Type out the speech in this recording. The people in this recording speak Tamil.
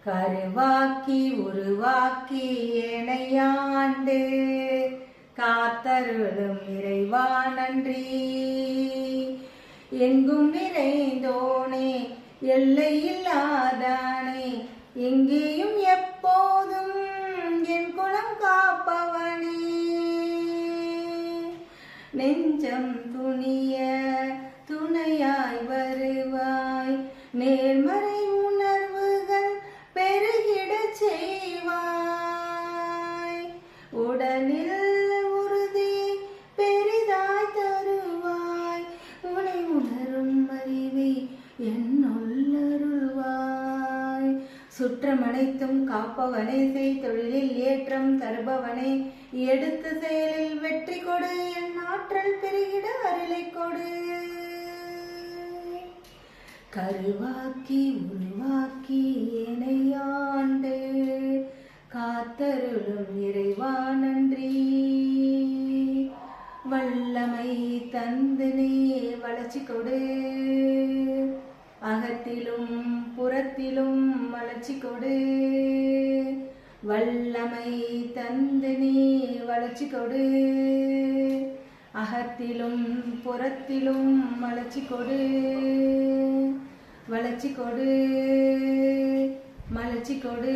கருவாக்கி உருவாக்கி இணையாண்டு காத்தருளும் இறைவா நன்றி. எங்கும் நிறைந்தோனே எல்லையில்லாதானே எங்கேயும் எப்போதும் என் குலம் காப்பவனே. நெஞ்சம் துணிய துணையாய் வருவாய், நேர்மறை உணர்வுகள் பெருகிடச் செய்வாய். உடலில் உறுதி பெரிதாய் தருவாய், உனை உணரும் அறிவை என்னுள்ளருள்வாய். சுற்றமனைத்தும் காப்பவனே, செய் தொழிலில் ஏற்றம் தருபவனே, எடுத்து செயலில் வெற்றி கொடு, என் ஆற்றல் பெருகிட அருளை கொடு. கருவாக்கி உருவாக்கி இணையாண்டு காத்தருளும் இறைவா நன்றி. வல்லமை தந்தனே வளர்ச்சி கொடு, அகத்திலும் புறத்திலும் வளர்ச்சி கொடு. வல்லமை தந்தனே வளர்ச்சி கொடு, அகத்திலும் புறத்திலும் வளர்ச்சி கொடு. வளர்ச்சி கொடு, மலர்ச்சி கொடு.